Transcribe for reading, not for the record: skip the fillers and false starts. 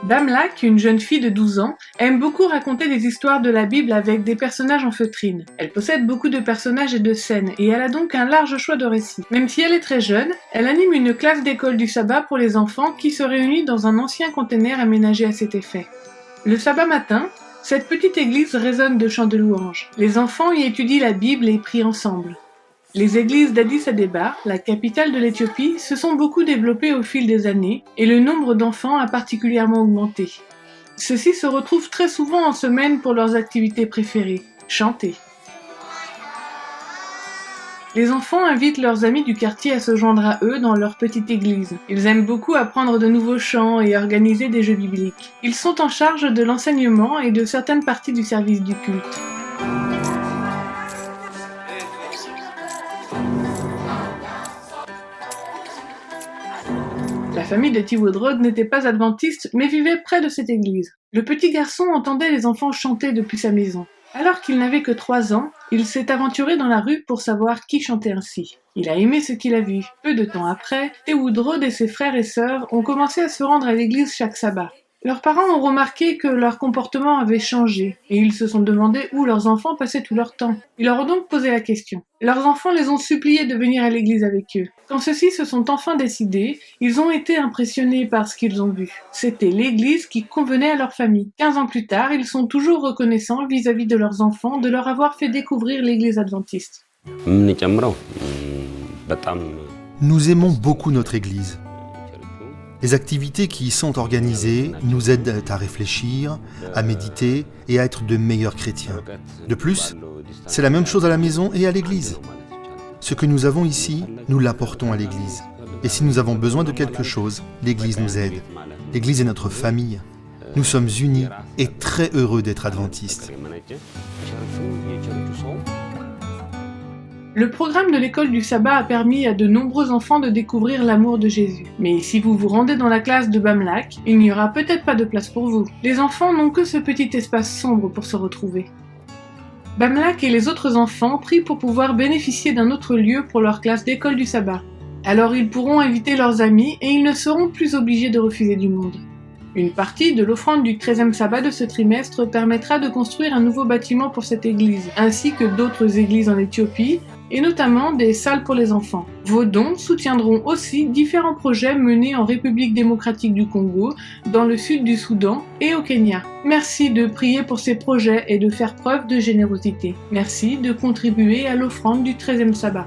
Bamlak, une jeune fille de 12 ans, aime beaucoup raconter des histoires de la Bible avec des personnages en feutrine. Elle possède beaucoup de personnages et de scènes, et elle a donc un large choix de récits. Même si elle est très jeune, elle anime une classe d'école du sabbat pour les enfants qui se réunit dans un ancien container aménagé à cet effet. Le sabbat matin, cette petite église résonne de chants de louanges. Les enfants y étudient la Bible et prient ensemble. Les églises d'Addis Abeba, la capitale de l'Éthiopie, se sont beaucoup développées au fil des années et le nombre d'enfants a particulièrement augmenté. Ceux-ci se retrouvent très souvent en semaine pour leurs activités préférées, chanter. Les enfants invitent leurs amis du quartier à se joindre à eux dans leur petite église. Ils aiment beaucoup apprendre de nouveaux chants et organiser des jeux bibliques. Ils sont en charge de l'enseignement et de certaines parties du service du culte. La famille de T. Woodrow n'était pas adventiste, mais vivait près de cette église. Le petit garçon entendait les enfants chanter depuis sa maison. Alors qu'il n'avait que 3 ans, il s'est aventuré dans la rue pour savoir qui chantait ainsi. Il a aimé ce qu'il a vu. Peu de temps après, T. Woodrow et ses frères et sœurs ont commencé à se rendre à l'église chaque sabbat. Leurs parents ont remarqué que leur comportement avait changé, et ils se sont demandé où leurs enfants passaient tout leur temps. Ils leur ont donc posé la question. Leurs enfants les ont suppliés de venir à l'église avec eux. Quand ceux-ci se sont enfin décidés, ils ont été impressionnés par ce qu'ils ont vu. C'était l'église qui convenait à leur famille. 15 ans plus tard, ils sont toujours reconnaissants vis-à-vis de leurs enfants de leur avoir fait découvrir l'église adventiste. Nous aimons beaucoup notre église. Les activités qui y sont organisées nous aident à réfléchir, à méditer et à être de meilleurs chrétiens. De plus, c'est la même chose à la maison et à l'église. Ce que nous avons ici, nous l'apportons à l'église. Et si nous avons besoin de quelque chose, l'église nous aide. L'église est notre famille. Nous sommes unis et très heureux d'être adventistes. Le programme de l'école du sabbat a permis à de nombreux enfants de découvrir l'amour de Jésus. Mais si vous vous rendez dans la classe de Bamlak, il n'y aura peut-être pas de place pour vous. Les enfants n'ont que ce petit espace sombre pour se retrouver. Bamlak et les autres enfants prient pour pouvoir bénéficier d'un autre lieu pour leur classe d'école du sabbat. Alors ils pourront inviter leurs amis et ils ne seront plus obligés de refuser du monde. Une partie de l'offrande du 13e sabbat de ce trimestre permettra de construire un nouveau bâtiment pour cette église, ainsi que d'autres églises en Éthiopie, et notamment des salles pour les enfants. Vos dons soutiendront aussi différents projets menés en République démocratique du Congo, dans le sud du Soudan et au Kenya. Merci de prier pour ces projets et de faire preuve de générosité. Merci de contribuer à l'offrande du 13e sabbat.